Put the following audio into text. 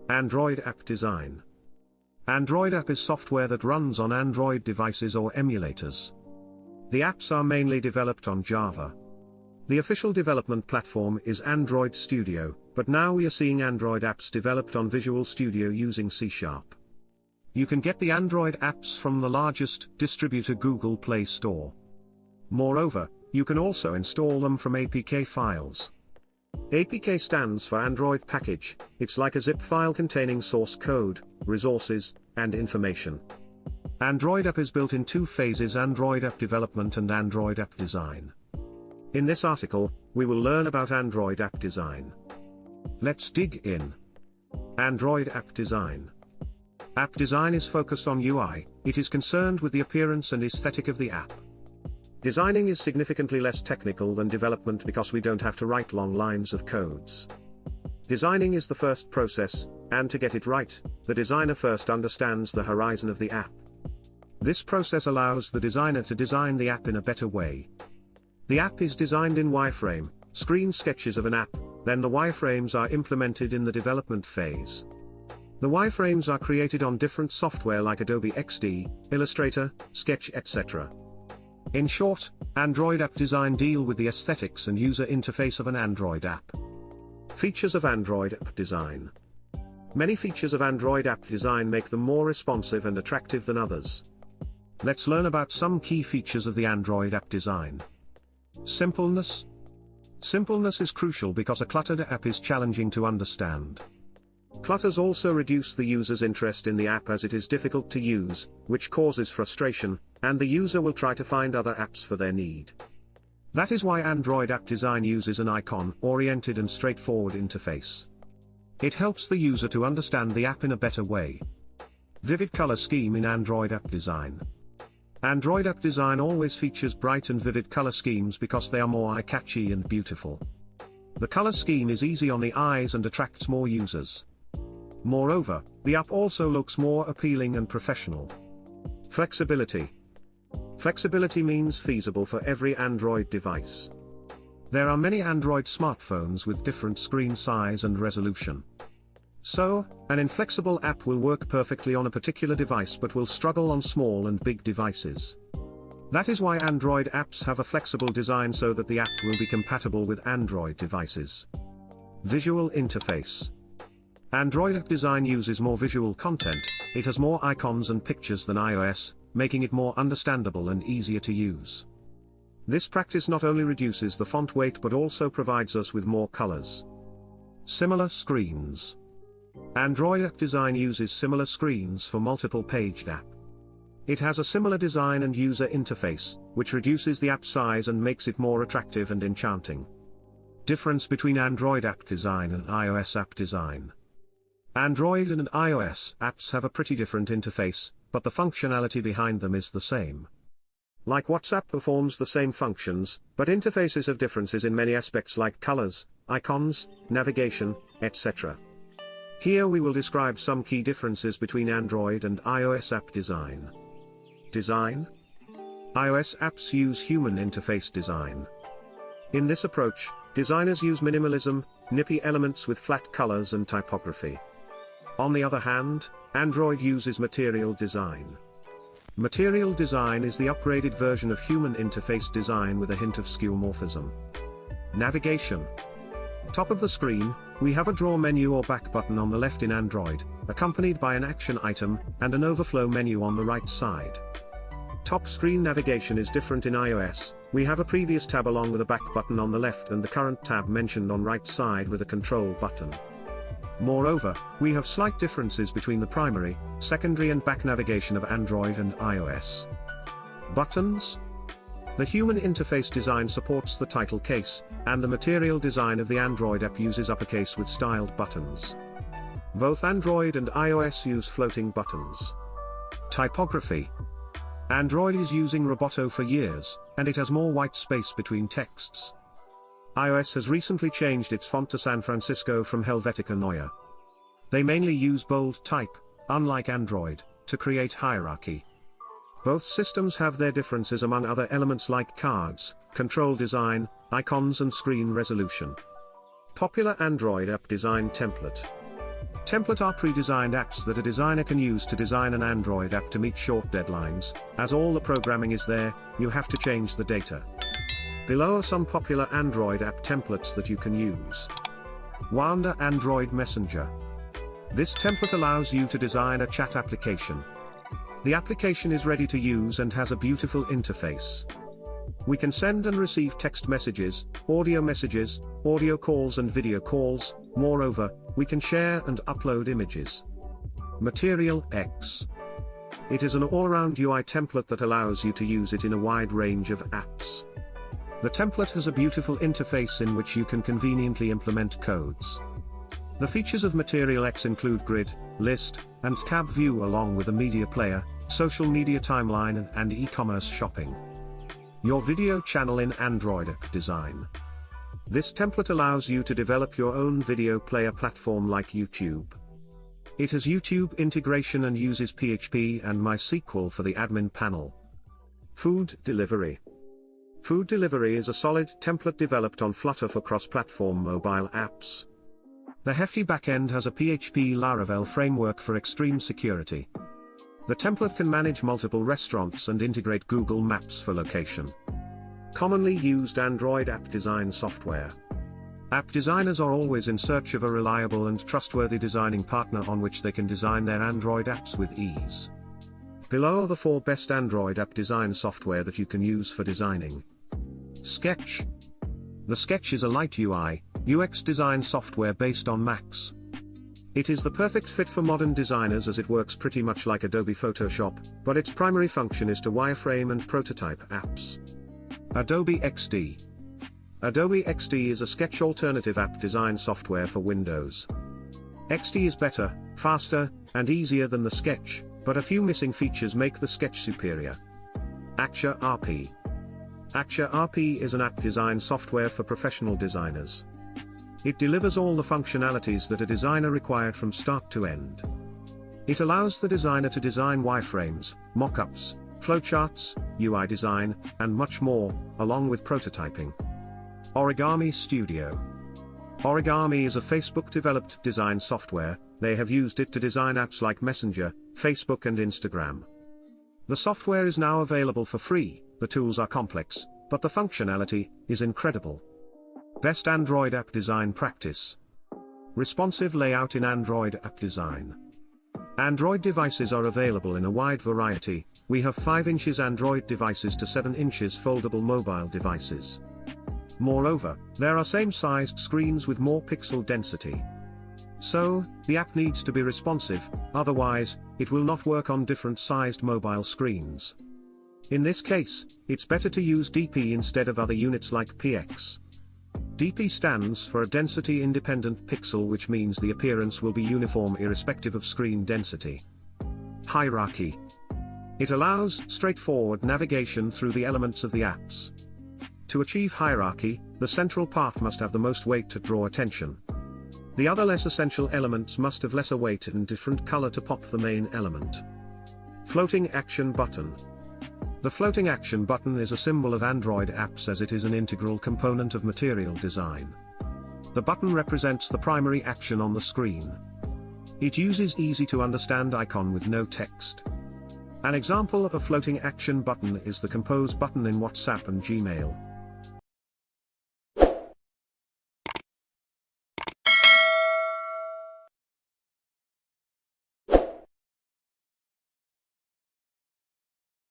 Android app design. Android app is software that runs on Android devices or emulators. The apps are mainly developed on Java. The official development platform is Android Studio, but now we are seeing Android apps developed on Visual Studio using C#. You can get the Android apps from the largest distributor Google Play Store. Moreover, you can also install them from APK files. APK stands for Android Package. It's like a zip file containing source code, resources, and information. Android app is built in two phases: Android app development and Android app design. In this article, we will learn about Android app design. Let's dig in. Android app design. App design is focused on UI, it is concerned with the appearance and aesthetic of the app. Designing is significantly less technical than development because we don't have to write long lines of codes. Designing is the first process, and to get it right, the designer first understands the horizon of the app. This process allows the designer to design the app in a better way. The app is designed in wireframe, screen sketches of an app, then the wireframes are implemented in the development phase. The wireframes are created on different software like Adobe XD, Illustrator, Sketch, etc. In short, Android app design deal with the aesthetics and user interface of an Android app. Features of Android app design. Many features of Android app design make them more responsive and attractive than others. Let's learn about some key features of the Android app design. Simpleness. Simpleness is crucial because a cluttered app is challenging to understand. Clutters also reduce the user's interest in the app as it is difficult to use, which causes frustration, and the user will try to find other apps for their need. That is why Android app design uses an icon-oriented and straightforward interface. It helps the user to understand the app in a better way. Vivid color scheme in Android app design. Android app design always features bright and vivid color schemes because they are more eye-catchy and beautiful. The color scheme is easy on the eyes and attracts more users. Moreover, the app also looks more appealing and professional. Flexibility. Flexibility means feasible for every Android device. There are many Android smartphones with different screen size and resolution. So, an inflexible app will work perfectly on a particular device but will struggle on small and big devices. That is why Android apps have a flexible design so that the app will be compatible with Android devices. Visual interface. Android app design uses more visual content, it has more icons and pictures than iOS, making it more understandable and easier to use. This practice not only reduces the font weight but also provides us with more colors. Similar screens. Android app design uses similar screens for multiple paged app. It has a similar design and user interface, which reduces the app size and makes it more attractive and enchanting. Difference between Android app design and iOS app design. Android and iOS apps have a pretty different interface, but the functionality behind them is the same. Like WhatsApp performs the same functions, but interfaces have differences in many aspects like colors, icons, navigation, etc. Here we will describe some key differences between Android and iOS app design. Design. iOS apps use human interface design. In this approach, designers use minimalism, nippy elements with flat colors and typography. On the other hand, Android uses material design. Material design is the upgraded version of human interface design with a hint of skeuomorphism. Navigation. Top of the screen, we have a draw menu or back button on the left in Android, accompanied by an action item, and an overflow menu on the right side. Top screen navigation is different in iOS, we have a previous tab along with a back button on the left and the current tab mentioned on right side with a control button. Moreover, we have slight differences between the primary, secondary and back navigation of Android and iOS. Buttons. The human interface design supports the title case, and the material design of the Android app uses uppercase with styled buttons. Both Android and iOS use floating buttons. Typography. Android is using Roboto for years, and it has more white space between texts. iOS has recently changed its font to San Francisco from Helvetica Neue. They mainly use bold type, unlike Android, to create hierarchy. Both systems have their differences among other elements like cards, control design, icons and screen resolution. Popular Android app design template. Template are pre-designed apps that a designer can use to design an Android app to meet short deadlines. As all the programming is there, you have to change the data. Below are some popular Android app templates that you can use. Wander Android Messenger. This template allows you to design a chat application. The application is ready to use and has a beautiful interface. We can send and receive text messages, audio calls and video calls. Moreover, we can share and upload images. Material X. It is an all-around UI template that allows you to use it in a wide range of apps. The template has a beautiful interface in which you can conveniently implement codes. The features of Material X include grid, list, and tab view along with a media player, social media timeline and e-commerce shopping. Your video channel in Android app design. This template allows you to develop your own video player platform like YouTube. It has YouTube integration and uses PHP and MySQL for the admin panel. Food Delivery. Food Delivery is a solid template developed on Flutter for cross-platform mobile apps. The hefty backend has a PHP Laravel framework for extreme security. The template can manage multiple restaurants and integrate Google Maps for location. Commonly used Android app design software. App designers are always in search of a reliable and trustworthy designing partner on which they can design their Android apps with ease. Below are the 4 best Android app design software that you can use for designing. Sketch. The Sketch is a light UI, UX design software based on Macs. It is the perfect fit for modern designers as it works pretty much like Adobe Photoshop, but its primary function is to wireframe and prototype apps. Adobe XD. Adobe XD is a Sketch alternative app design software for Windows. XD is better, faster, and easier than the Sketch, but a few missing features make the Sketch superior. Aksha RP. Aksha RP is an app design software for professional designers. It delivers all the functionalities that a designer required from start to end. It allows the designer to design wireframes, mockups, flowcharts, UI design, and much more, along with prototyping. Origami Studio. Origami is a Facebook-developed design software. They have used it to design apps like Messenger, Facebook and Instagram. The software is now available for free. The tools are complex, but the functionality is incredible. Best Android app design practice. Responsive layout in Android app design. Android devices are available in a wide variety. We have 5 inches Android devices to 7 inches foldable mobile devices. Moreover, there are same-sized screens with more pixel density. So, the app needs to be responsive, otherwise, it will not work on different-sized mobile screens. In this case, it's better to use DP instead of other units like PX. DP stands for a density-independent pixel, which means the appearance will be uniform irrespective of screen density. Hierarchy. It allows straightforward navigation through the elements of the apps. To achieve hierarchy, the central part must have the most weight to draw attention. The other less essential elements must have lesser weight and different color to pop the main element. Floating action button. The floating action button is a symbol of Android apps as it is an integral component of material design. The button represents the primary action on the screen. It uses easy-to-understand icon with no text. An example of a floating action button is the Compose button in WhatsApp and Gmail.